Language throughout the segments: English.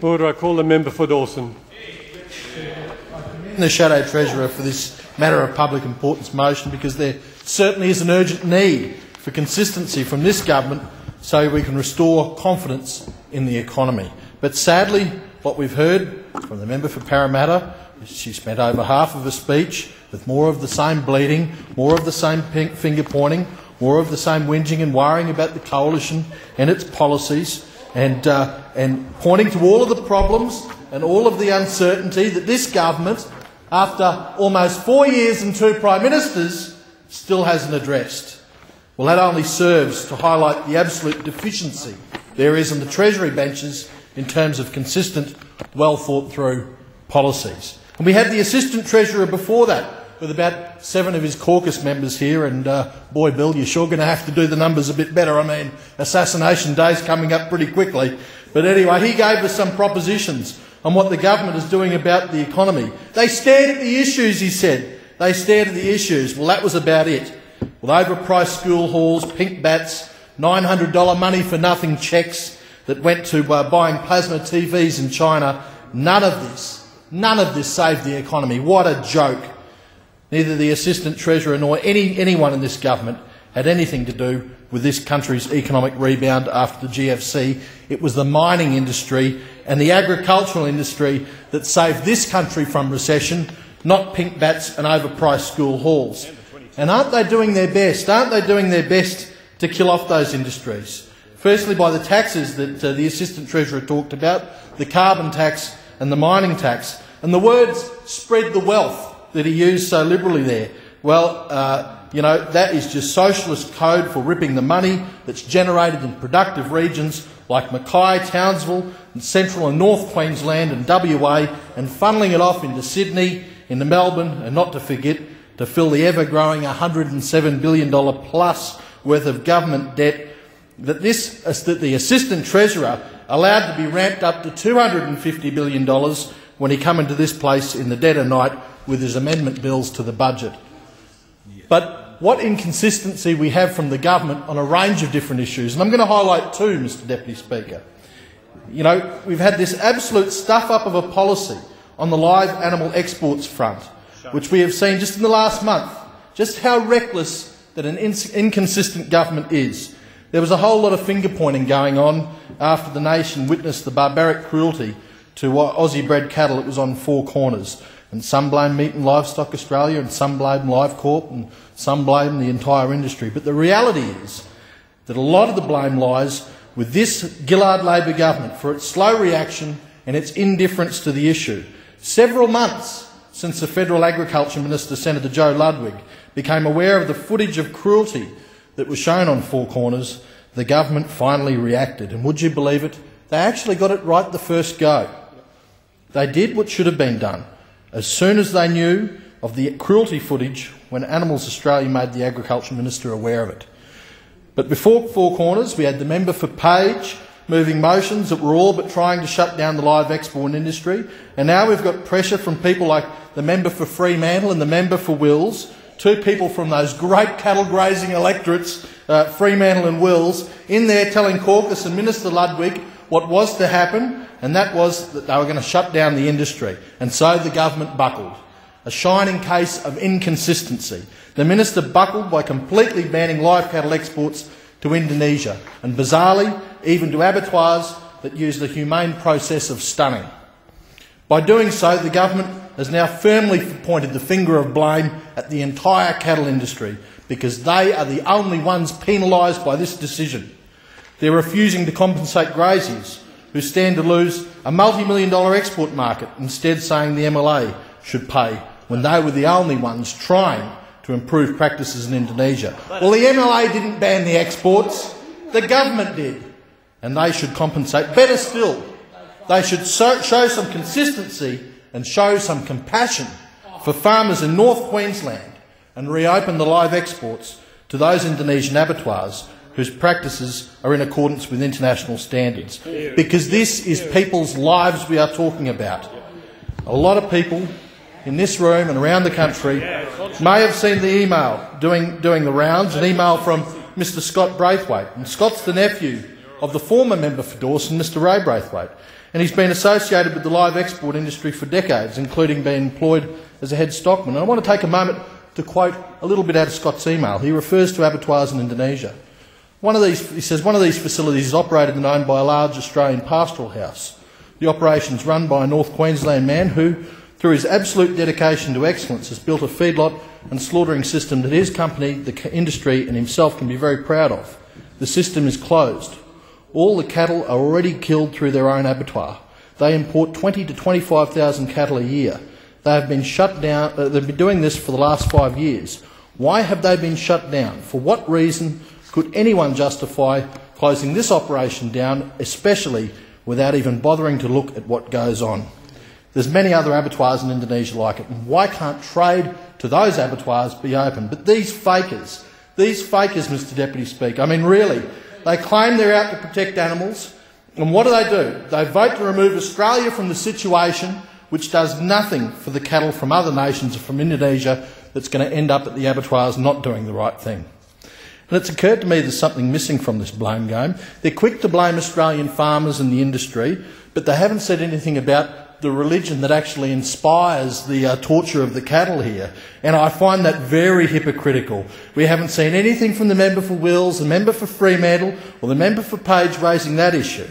Order. I call the member for Dawson. The Shadow Treasurer for this matter of public importance motion, because there certainly is an urgent need for consistency from this government so we can restore confidence in the economy. But sadly, what we've heard from the member for Parramatta, she spent over half of her speech with more of the same bleating, more of the same finger pointing, more of the same whinging and worrying about the coalition and its policies, and pointing to all of the problems and all of the uncertainty that this government, after almost 4 years and 2 Prime Ministers, still hasn't addressed. Well, that only serves to highlight the absolute deficiency there is on the Treasury benches in terms of consistent, well-thought-through policies. And we had the Assistant Treasurer before that, with about 7 of his caucus members here, and boy, Bill, you're sure going to have to do the numbers a bit better. I mean, assassination day's coming up pretty quickly. But anyway, he gave us some propositions on what the government is doing about the economy. They stared at the issues, he said. They stared at the issues. Well, that was about it. With overpriced school halls, pink bats, $900 money-for-nothing cheques that went to buying plasma TVs in China, none of this saved the economy. What a joke. Neither the Assistant Treasurer nor anyone in this government had anything to do with this country's economic rebound after the GFC. It was the mining industry and the agricultural industry that saved this country from recession, not pink bats and overpriced school halls. And aren't they doing their best? Aren't they doing their best to kill off those industries? Firstly, by the taxes that the Assistant Treasurer talked about, the carbon tax and the mining tax. And the words "spread the wealth" that he used so liberally there, well, that is just socialist code for ripping the money that's generated in productive regions like Mackay, Townsville, and Central and North Queensland and WA, and funneling it off into Sydney, into Melbourne, and not to forget, to fill the ever-growing $107 billion plus worth of government debt that the Assistant Treasurer allowed to be ramped up to $250 billion when he come into this place in the dead of night with his amendment bills to the budget. But what inconsistency we have from the government on a range of different issues, and I'm going to highlight 2, Mr Deputy Speaker. You know, we've had this absolute stuff-up of a policy on the live animal exports front, which we have seen just in the last month, just how reckless that an inconsistent government is. There was a whole lot of finger-pointing going on after the nation witnessed the barbaric cruelty to Aussie-bred cattle. It was on 4 corners. And some blame Meat and Livestock Australia, and some blame Live Corp, and some blame the entire industry. But the reality is that a lot of the blame lies with this Gillard Labor government for its slow reaction and its indifference to the issue. Several months since the Federal Agriculture Minister, Senator Joe Ludwig, became aware of the footage of cruelty that was shown on 4 corners, the government finally reacted. And would you believe it? They actually got it right the first go. They did what should have been done. As soon as they knew of the cruelty footage when Animals Australia made the Agriculture Minister aware of it. But before 4 corners, we had the member for Page moving motions that were all but trying to shut down the live export industry, and now we've got pressure from people like the member for Fremantle and the member for Wills, 2 people from those great cattle grazing electorates, Fremantle and Wills, in there telling caucus and Minister Ludwig what was to happen, and that was that they were going to shut down the industry. And so the government buckled. A shining case of inconsistency. The minister buckled by completely banning live cattle exports to Indonesia, and bizarrely, even to abattoirs that use the humane process of stunning. By doing so, the government has now firmly pointed the finger of blame at the entire cattle industry, because they are the only ones penalised by this decision. They're refusing to compensate graziers, who stand to lose a multi-million-dollar export market, instead saying the MLA should pay, when they were the only ones trying to improve practices in Indonesia. Well, the MLA didn't ban the exports, the government did, and they should compensate. Better still, they should show some consistency and show some compassion for farmers in North Queensland and reopen the live exports to those Indonesian abattoirs whose practices are in accordance with international standards. Because this is people's lives we are talking about. A lot of people in this room and around the country may have seen the email doing the rounds, an email from Mr Scott Braithwaite. And Scott's the nephew of the former member for Dawson, Mr Ray Braithwaite. And he's been associated with the live export industry for decades, including being employed as a head stockman. And I want to take a moment to quote a little bit out of Scott's email. He refers to abattoirs in Indonesia. He says, one of these facilities is operated and owned by a large Australian pastoral house. The operation is run by a North Queensland man who, through his absolute dedication to excellence, has built a feedlot and slaughtering system that his company, the industry and himself can be very proud of. The system is closed. All the cattle are already killed through their own abattoir. They import 20 to 25,000 cattle a year. They have been shut down. They've been doing this for the last 5 years. Why have they been shut down? For what reason could anyone justify closing this operation down, especially without even bothering to look at what goes on? There's many other abattoirs in Indonesia like it, and why can't trade to those abattoirs be open? But these fakers, Mr Deputy Speaker, I mean really, they claim they're out to protect animals, and what do? They vote to remove Australia from the situation which does nothing for the cattle from other nations or from Indonesia that's going to end up at the abattoirs not doing the right thing. And it's occurred to me there's something missing from this blame game. They're quick to blame Australian farmers and the industry, but they haven't said anything about the religion that actually inspires the torture of the cattle here. And I find that very hypocritical. We haven't seen anything from the member for Wills, the member for Fremantle, or the member for Page raising that issue.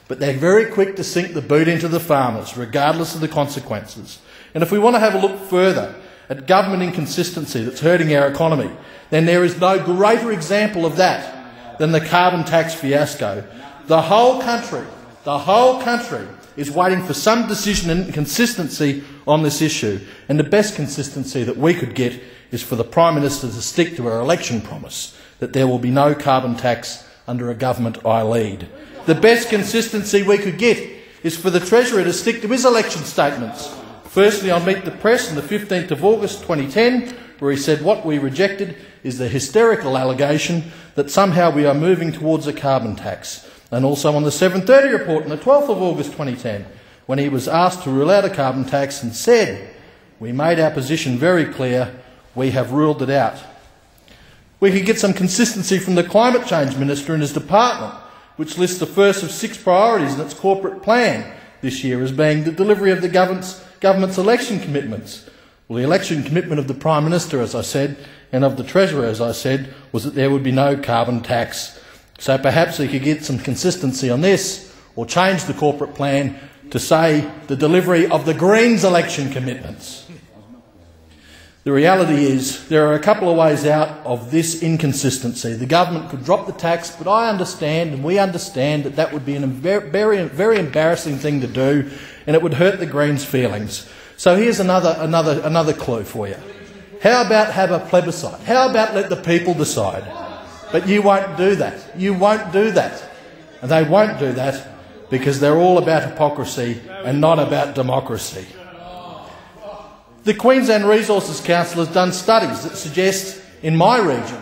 But they're very quick to sink the boot into the farmers, regardless of the consequences. And if we want to have a look further at government inconsistency that's hurting our economy, then there is no greater example of that than the carbon tax fiasco. The whole country is waiting for some decision and consistency on this issue. And the best consistency that we could get is for the Prime Minister to stick to her election promise that there will be no carbon tax under a government I lead. The best consistency we could get is for the Treasurer to stick to his election statements. Firstly, on Meet the Press on the 15th of August 2010, where he said what we rejected is the hysterical allegation that somehow we are moving towards a carbon tax. And also on the 7:30 report on the 12th of August 2010, when he was asked to rule out a carbon tax and said, we made our position very clear, we have ruled it out. We could get some consistency from the Climate Change Minister and his department, which lists the first of 6 priorities in its corporate plan this year as being the delivery of the government's election commitments. Well, the election commitment of the Prime Minister, as I said, and of the Treasurer, as I said, was that there would be no carbon tax. So perhaps we could get some consistency on this, or change the corporate plan to say the delivery of the Greens' election commitments. The reality is there are a couple of ways out of this inconsistency. The government could drop the tax, but I understand, and we understand, that that would be a very embarrassing thing to do, and it would hurt the Greens' feelings. So here's another clue for you. How about have a plebiscite? How about let the people decide? But you won't do that. You won't do that. And they won't do that because they're all about hypocrisy and not about democracy. The Queensland Resources Council has done studies that suggest in my region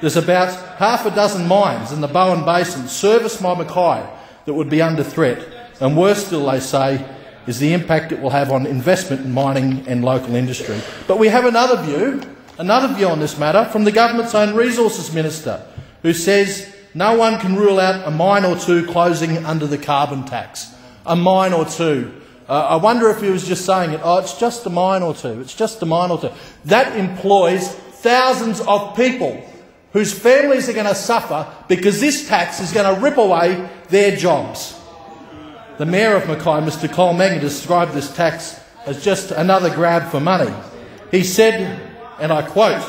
there's about half a dozen mines in the Bowen Basin serviced by Mackay that would be under threat. And worse still, they say, is the impact it will have on investment in mining and local industry. But we have another view on this matter from the government's own Resources Minister, who says no one can rule out a mine or two closing under the carbon tax. A mine or two. I wonder if he was just saying it, oh, it's just a mine or two, it's just a mine or two. That employs thousands of people whose families are going to suffer because this tax is going to rip away their jobs. The Mayor of Mackay, Mr Cole Mangan, described this tax as just another grab for money. He said, and I quote,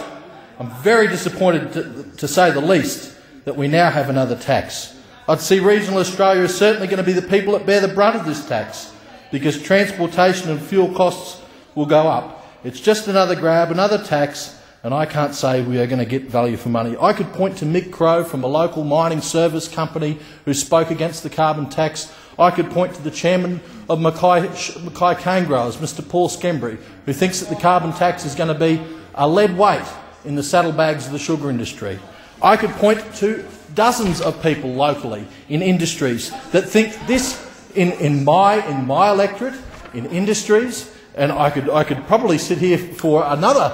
I'm very disappointed to say the least that we now have another tax. I'd see regional Australia is certainly going to be the people that bear the brunt of this tax because transportation and fuel costs will go up. It's just another grab, another tax, and I can't say we are going to get value for money. I could point to Mick Crow from a local mining service company who spoke against the carbon tax. I could point to the chairman of Mackay Cane Growers, Mr Paul Skembry, who thinks that the carbon tax is going to be a lead weight in the saddlebags of the sugar industry. I could point to dozens of people locally in industries that think this, in my electorate, in industries, and I could probably sit here for another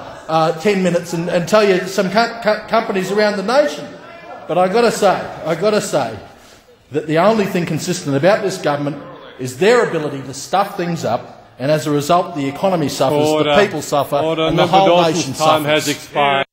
10 minutes and tell you some companies around the nation. But I've got to say that the only thing consistent about this government is their ability to stuff things up, and as a result the economy suffers, the people suffer, and the whole nation suffers. Time has expired.